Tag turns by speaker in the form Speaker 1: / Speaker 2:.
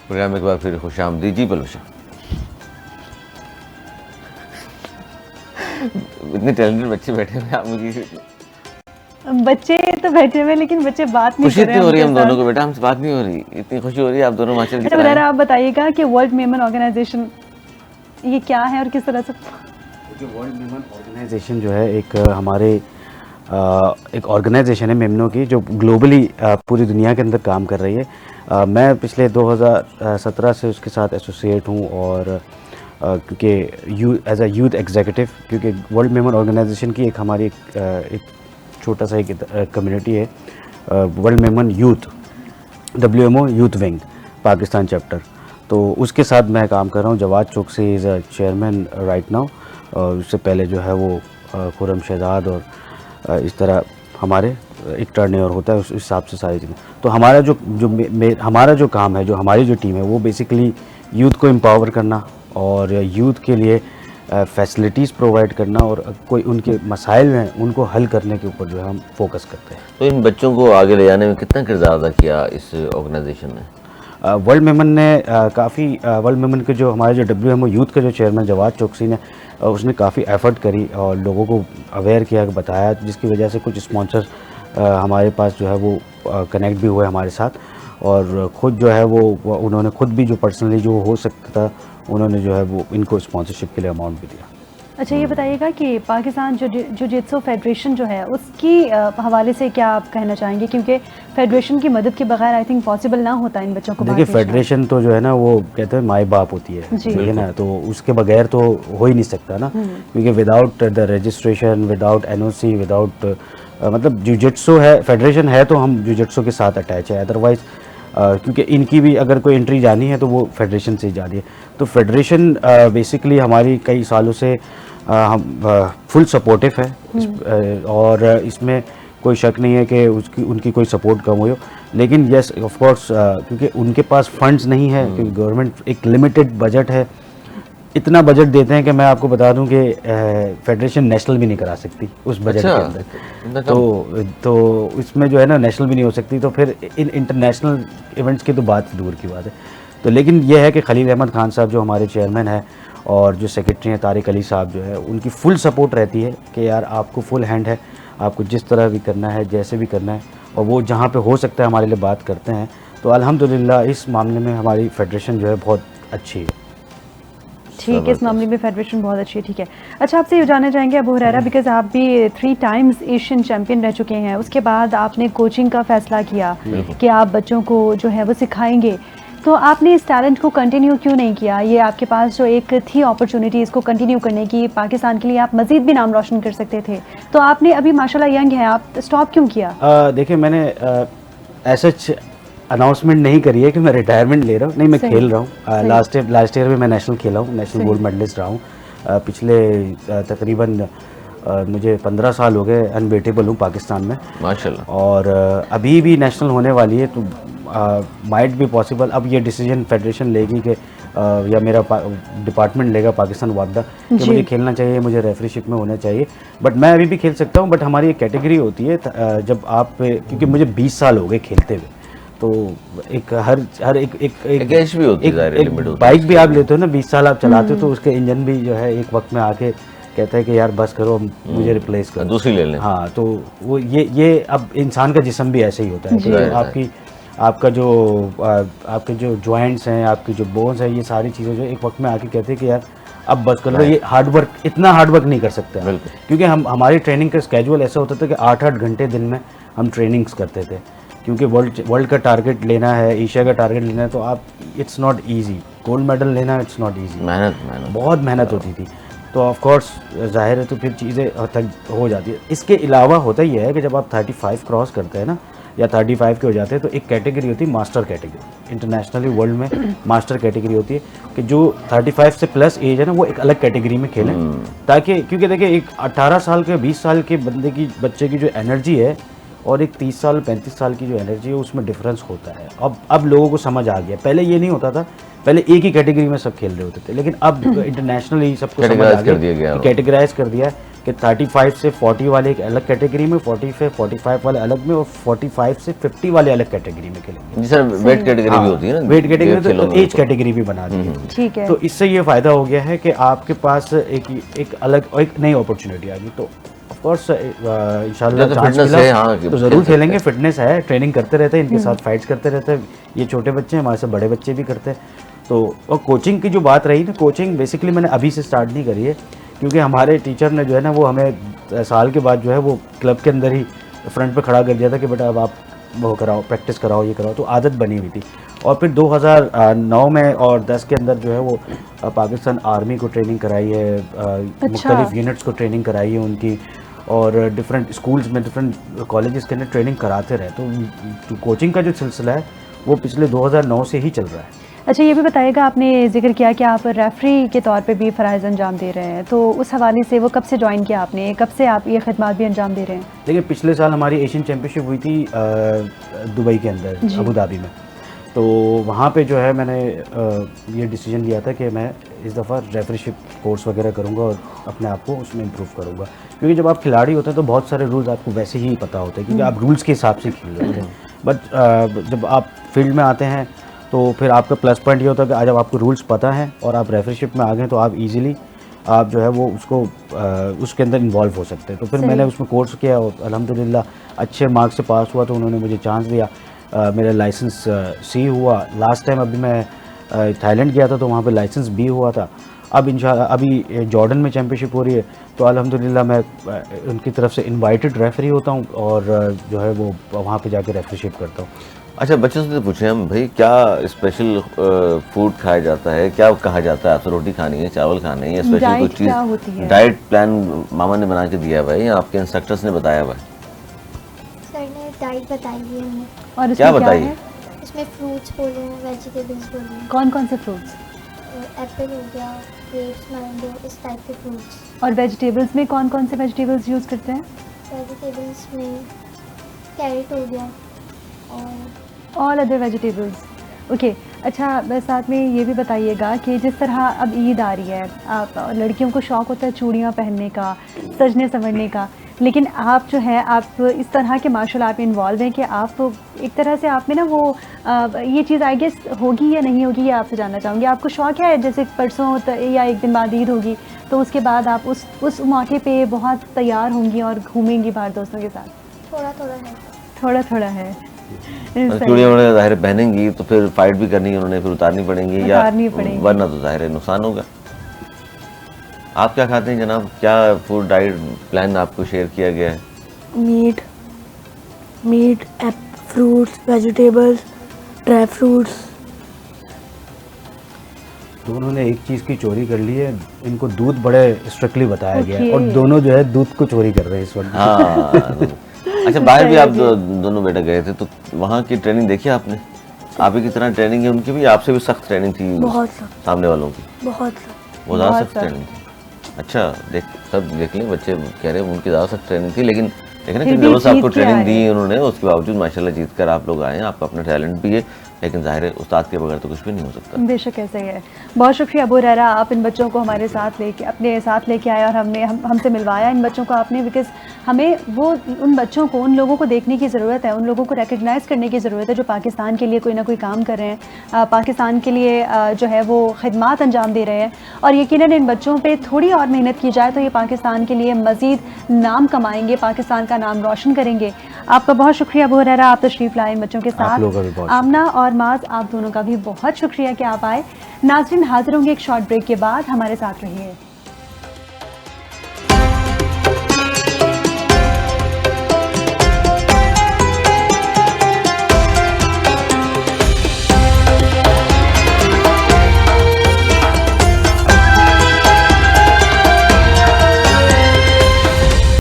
Speaker 1: Programme के बाद फिर खुशामदीद जी बलूशा। इतने टैलेंटेड बच्चे बैठे हुए, आप मुझे
Speaker 2: बच्चे तो बैठे हुए लेकिन बच्चे बात नहीं
Speaker 1: खुशी
Speaker 2: कर रहे
Speaker 1: इतनी हो रही है हम
Speaker 2: हमसे
Speaker 1: दोनों को, बेटा हमसे बात नहीं हो रही, इतनी खुशी हो रही है आप दोनों माशाल्लाह की
Speaker 2: अच्छा
Speaker 1: तरह
Speaker 2: हुरैरा,
Speaker 1: हैं।
Speaker 2: आप बताइएगा कि वर्ल्ड मेमन ऑर्गेनाइजेशन ये क्या है और किस तरह से?
Speaker 3: वर्ल्ड मेमन ऑर्गेनाइजेशन जो है एक हमारे एक ऑर्गेनाइजेशन है मेमनों की, जो ग्लोबली पूरी दुनिया के अंदर काम कर रही है। मैं पिछले 2017 से उसके साथ एसोसिएट हूँ, और क्योंकि एज अ यूथ एग्जीक्यूटिव, क्योंकि वर्ल्ड मेमन ऑर्गेनाइजेशन की एक हमारी एक छोटा सा एक कम्युनिटी है, world Memon youth, WMO youth wing Pakistan chapter. तो उसके साथ मैं काम कर रहा हूँ। जवाद चौकसी is a chairman right now, उससे पहले जो है वो खुर्रम शहजाद, और इस तरह हमारे एक टर्नओवर होता है उस हिसाब से सारी चीज़ें। तो हमारा हमारा जो काम है, जो हमारी जो टीम है, वो बेसिकली यूथ को एम्पावर करना और यूथ के लिए फैसिलिटीज़ प्रोवाइड करना, और कोई उनके मसाइल हैं उनको हल करने के ऊपर जो है हम फोकस करते हैं।
Speaker 1: तो इन बच्चों को आगे ले जाने में कितना किरदार अदा किया इस ऑर्गेनाइजेशन ने?
Speaker 3: वर्ल्ड मेमन ने काफ़ी वर्ल्ड मेमन के जो हमारे जो WMO यूथ के जो चेयरमैन जवाद चौकसी ने उसने काफ़ी एफर्ट करी और लोगों को अवेयर किया, बताया, जिसकी वजह से कुछ स्पॉन्सर हमारे पास जो है वो कनेक्ट भी हुए हमारे साथ, और ख़ुद जो है वो उन्होंने खुद भी जो पर्सनली जो हो सकता था उन्होंने जो है वो इनको स्पॉन्सरशिप के लिए अमाउंट भी दिया।
Speaker 2: अच्छा ये बताइएगा कि पाकिस्तान जिu-जित्सु फेडरेशन जो है उसकी हवाले से क्या आप कहना चाहेंगे, क्योंकि फेडरेशन की मदद के बगैर आई थिंक पॉसिबल ना होता इन बच्चों को।
Speaker 3: देखिए फेडरेशन तो जो है ना वो कहते हैं माई बाप होती है, ठीक है ना, तो उसके बगैर तो हो ही नहीं सकता ना, क्योंकि without the registration, without NOC, without मतलब जिu-जित्सु है, फेडरेशन है तो हम जिu-जित्सु के साथ अटैच है, अदरवाइज़ क्योंकि इनकी भी अगर कोई एंट्री जानी है तो वो फेडरेशन से ही जानी है। तो फेडरेशन बेसिकली हमारी कई सालों से हम फुल सपोर्टिव है, और इसमें कोई शक नहीं है कि उनकी कोई सपोर्ट कम हुई हो, लेकिन यस ऑफ कोर्स क्योंकि उनके पास फंड्स नहीं है, क्योंकि गवर्नमेंट एक लिमिटेड बजट है, इतना बजट देते हैं कि मैं आपको बता दूं कि फेडरेशन नेशनल भी नहीं करा सकती उस बजट के अंदर। तो इसमें जो है ना नेशनल भी नहीं हो सकती, तो फिर इन इंटरनेशनल इवेंट्स की तो बात दूर की बात है। तो लेकिन यह है कि खलील अहमद खान साहब जो हमारे चेयरमैन हैं और जो सेक्रेटरी हैं तारिक अली साहब जो है, उनकी फुल सपोर्ट रहती है कि यार आपको फुल हैंड है, आपको जिस तरह भी करना है, जैसे भी करना है, और वो जहाँ पे हो सकता है हमारे लिए बात करते हैं। तो अल्हम्दुलिल्लाह इस मामले में हमारी फेडरेशन जो है बहुत अच्छी है।
Speaker 2: ठीक है, इस मामले में फेडरेशन बहुत अच्छी है। ठीक है, अच्छा आपसे ये जानना चाहेंगे अबू हुरैरा, बिकॉज आप भी 3 टाइम्स एशियन चैम्पियन रह चुके हैं, उसके बाद आपने कोचिंग का फैसला किया कि आप बच्चों को जो है वो सिखाएंगे, तो आपने इस टैलेंट को कंटिन्यू क्यों नहीं किया? ये आपके पास जो एक थी अपॉर्चुनिटी इसको कंटिन्यू करने की, पाकिस्तान के लिए आप मज़ीद भी नाम रोशन कर सकते थे, तो आपने अभी माशाल्लाह यंग है, आप स्टॉप क्यों किया?
Speaker 3: देखिए मैंने ऐसा अनाउंसमेंट नहीं करी है कि मैं रिटायरमेंट ले रहा हूँ, नहीं मैं खेल रहा हूँ। लास्ट ईयर में मैं नेशनल खेला हूँ, नेशनल गोल्ड मेडलिस्ट रहा हूँ। पिछले तकरीबन मुझे 15 साल हो गए अनबीटेबल हूँ पाकिस्तान में
Speaker 1: माशाल्लाह,
Speaker 3: और अभी भी नेशनल होने वाली है, तो माइट भी पॉसिबल। अब ये डिसीजन फेडरेशन लेगी कि या मेरा डिपार्टमेंट लेगा पाकिस्तान वापदा कि मुझे खेलना चाहिए, मुझे रेफरीशिप में होना चाहिए, बट मैं अभी भी खेल सकता हूँ। बट हमारी एक कैटेगरी होती है जब आप, क्योंकि मुझे 20 साल हो गए खेलते हुए, तो एक हर एक
Speaker 1: एज भी होती है, लिमिट होती है।
Speaker 3: बाइक भी आप लेते हो ना, 20 साल आप चलाते हो तो उसके इंजन भी जो है एक वक्त में आके कहता है कि यार बस करो, मुझे रिप्लेस करो,
Speaker 1: दूसरी ले लें।
Speaker 3: हाँ, तो वो ये अब इंसान का जिस्म भी ऐसे ही होता है कि आपके जो जॉइंट्स हैं, आपकी जो बोन्स हैं, ये सारी चीज़ें जो एक वक्त में आके कहते हैं कि यार अब बस कर लो, ये हार्ड वर्क, इतना हार्ड वर्क नहीं कर सकते आप, क्योंकि हमारी ट्रेनिंग का स्केड्यूल ऐसा होता था कि 8-8 घंटे दिन में हम ट्रेनिंग्स करते थे, क्योंकि वर्ल्ड का टारगेट लेना है, एशिया का टारगेट लेना है, तो आप it's not easy, gold medal लेना इट्स नॉट ईजी,
Speaker 1: मेहनत
Speaker 3: बहुत मेहनत होती थी। तो ऑफ कोर्स जाहिर है तो फिर चीज़ें हो जाती है। इसके अलावा होता ही है कि जब आप 35 क्रॉस करते हैं ना, या 35 के हो जाते हैं, तो एक कैटेगरी होती है मास्टर कैटेगरी, इंटरनेशनली वर्ल्ड में मास्टर कैटेगरी होती है कि जो 35 से प्लस एज है ना, वो एक अलग कैटेगरी में खेलें, ताकि क्योंकि देखिए एक 18 साल के 20 साल के बच्चे की जो एनर्जी है और एक 30 साल 35 साल की जो एनर्जी है उसमें डिफरेंस होता है। अब लोगों को समझ आ गया, पहले ये नहीं होता था, पहले एक ही कैटेगरी में सब खेल रहे होते थे, लेकिन अब इंटरनेशनली सबको समझ आ गया, कैटेगराइज कर दिया कि 35 से 40 वाले एक अलग कैटेगरी में, 40 से 45 वाले अलग में, और 45 से 50 वाले अलग कैटेगरी में खेलेंगे।
Speaker 1: जी सर, वेट कैटेगरी भी होती है ना,
Speaker 3: वेट कैटेगरी तो एज कैटेगरी भी बना दी है।
Speaker 2: ठीक है।
Speaker 3: तो इससे ये फ़ायदा हो गया है कि आपके पास एक अलग और एक नई अपॉर्चुनिटी आ गई। तो ऑफ कोर्स इंशाल्लाह चांस मिला तो ज़रूर खेलेंगे। फिटनेस है, ट्रेनिंग करते रहते हैं, इनके साथ फाइट्स करते रहते हैं। ये छोटे बच्चे हैं, हमारे से बड़े बच्चे भी करते हैं। तो और कोचिंग की जो बात रही ना, कोचिंग बेसिकली मैंने अभी से स्टार्ट नहीं करी है, क्योंकि हमारे टीचर ने जो है ना वो हमें साल के बाद जो है वो क्लब के अंदर ही फ्रंट पे खड़ा कर दिया था कि बेटा अब आप वो कराओ, प्रैक्टिस कराओ, ये कराओ। तो आदत बनी हुई थी। और फिर 2009 में और 10 के अंदर जो है वो पाकिस्तान आर्मी को ट्रेनिंग कराई है, मुख्तलिफ यूनिट्स को ट्रेनिंग कराई है उनकी, और डिफरेंट स्कूल्स में, डिफरेंट कॉलेजेस के अंदर ट्रेनिंग कराते रहे। तो कोचिंग का जो सिलसिला है वो पिछले 2009 से ही चल रहा है।
Speaker 2: अच्छा, ये भी बताइएगा, आपने जिक्र किया कि आप रेफरी के तौर पे भी फ़राइज़ अंजाम दे रहे हैं, तो उस हवाले से वो कब से ज्वाइन किया आपने, कब से आप ये खिदमत भी अंजाम दे रहे हैं?
Speaker 3: देखिए, पिछले साल हमारी एशियन चैम्पियनशिप हुई थी दुबई के अंदर, अबू धाबी में। तो वहाँ पे जो है मैंने ये डिसीजन लिया था कि मैं इस दफ़ा रेफरीशिप कोर्स वगैरह करूँगा और अपने आप को उसमें इम्प्रूव करूँगा, क्योंकि जब आप खिलाड़ी होते हैं तो बहुत सारे रूल्स आपको वैसे ही पता होते हैं, क्योंकि आप रूल्स के हिसाब से खेल रहे हैं। बट जब आप फील्ड में आते हैं तो फिर आपका प्लस पॉइंट ये होता है कि आज जब आपको रूल्स पता है और आप रेफरीशिप में आ गए तो आप इजीली आप जो है वो उसको उसके अंदर इन्वॉल्व हो सकते हैं। तो फिर मैंने उसमें कोर्स किया और अल्हम्दुलिल्लाह अच्छे मार्क्स से पास हुआ, तो उन्होंने मुझे चांस दिया। मेरा लाइसेंस सी हुआ। लास्ट टाइम अभी मैं थाईलैंड गया था तो वहाँ पे लाइसेंस बी हुआ था। अब इंशाल्लाह अभी जॉर्डन में चैम्पियनशिप हो रही है, तो अल्हम्दुलिल्लाह मैं उनकी तरफ से इनवाइटेड रेफरी होता हूँ और जो है वो वहाँ पे जाकर रेफरीशिप करता हूँ।
Speaker 1: अच्छा, बच्चों से पूछे हम, भाई क्या स्पेशल फूड खाया जाता है, क्या कहा जाता है, आपसे रोटी खानी है, चावल खाने हैं, या स्पेशल कुछ चीज़ डाइट प्लान मामा ने बना के दिया भाई या आपके इंस्ट्रक्टर्स ने बताया भाई?
Speaker 4: सर ने डाइट बताई है हमें।
Speaker 2: और
Speaker 1: क्या बताइए?
Speaker 4: इसमें फ्रूट्स बोले हैं, वेजिटेबल्स बोले हैं।
Speaker 2: कौन कौन से फ्रूट्स?
Speaker 4: एप्पल हो गया, ग्रेप्स, मैंगो, इस टाइप के फ्रूट्स।
Speaker 2: और वेजिटेबल्स में कौन कौन से वेजिटेबल्स यूज़ करते हैं?
Speaker 4: वेजिटेबल्स में कैरेट हो गया और
Speaker 2: ऑल अदर वेजिटेबल्स। ओके। अच्छा, बस साथ में ये भी बताइएगा कि जिस तरह अब ईद आ रही है, आप लड़कियों को शौक़ होता है चूड़ियाँ पहनने का, सजने संवरने का, लेकिन आप जो है आप इस तरह के मार्शल आर्ट में इन्वॉल्व हैं कि आप तो एक तरह से आप में ना वो ये चीज़ आई गेस होगी या नहीं होगी, ये आपसे जानना चाहूँगी। आपको शौक़ है जैसे परसों या एक दिन बाद ईद होगी तो उसके बाद आप उस मौके पे बहुत तैयार होंगी और घूमेंगी बाहर दोस्तों के साथ?
Speaker 4: थोड़ा थोड़ा है।
Speaker 2: थोड़ा थोड़ा है।
Speaker 1: चूड़ियाँ उन्होंने ज़ाहिर पहनेंगी तो फिर फाइट भी करनी है उन्होंने, फिर उतारनी पड़ेंगी या वरना तो ज़ाहिर नुकसान होगा। आप क्या खाते हैं जनाब, क्या फूड डाइट प्लान आपको शेयर किया गया है?
Speaker 5: Meat, fruits, vegetables, dry fruits.
Speaker 3: तो उन्होंने एक चीज़ की चोरी कर ली है, इनको दूध बड़े स्ट्रिक्टली बताया गया है और दोनों जो है दूध को चोरी कर रहे हैं इस वक्त।
Speaker 1: हाँ। अच्छा, बाहर भी आप दोनों बेटा गए थे, तो वहाँ की ट्रेनिंग देखी आपने? आप ही की तरह ट्रेनिंग है उनकी भी, आपसे भी सख्त ट्रेनिंग थी?
Speaker 5: बहुत सख्त।
Speaker 1: सामने वालों की
Speaker 5: बहुत
Speaker 1: ज़्यादा सख्त ट्रेनिंग थी। अच्छा, सब देख लें, बच्चे कह रहे हैं उनकी ज़्यादा सख्त ट्रेनिंग थी, लेकिन देखना कि जब आपको ट्रेनिंग दी उन्होंने, उसके बावजूद माशाल्लाह जीत कर आप लोग आए हैं। आपका अपना टैलेंट भी है, लेकिन ज़ाहिर है उस्ताद के बगैर तो कुछ भी नहीं हो सकता।
Speaker 2: बेशक ऐसा ही है। बहुत शुक्रिया अबू हुरैरा, आप इन बच्चों को हमारे साथ अपने साथ लेके आए और हमसे मिलवाया इन बच्चों को आपने, बिकॉज़ हमें उन बच्चों को, उन लोगों को देखने की ज़रूरत है, उन लोगों को रिकग्नाइज़ करने की ज़रूरत है जो पाकिस्तान के लिए कोई ना कोई काम कर रहे हैं, पाकिस्तान के लिए जो है वो खिदमत अंजाम दे रहे हैं। और यकीनन इन बच्चों पर थोड़ी और मेहनत की जाए तो ये पाकिस्तान के लिए मज़ीद नाम कमाएँगे, पाकिस्तान का नाम रोशन करेंगे। आपका बहुत शुक्रिया अबू हुरैरा, आप तशरीफ़ लाए इन बच्चों के साथ। आमना और माज, आप दोनों का भी बहुत शुक्रिया कि आप आए। नाज़रीन, हाजिर होंगे एक शॉर्ट ब्रेक के बाद, हमारे साथ रहिए।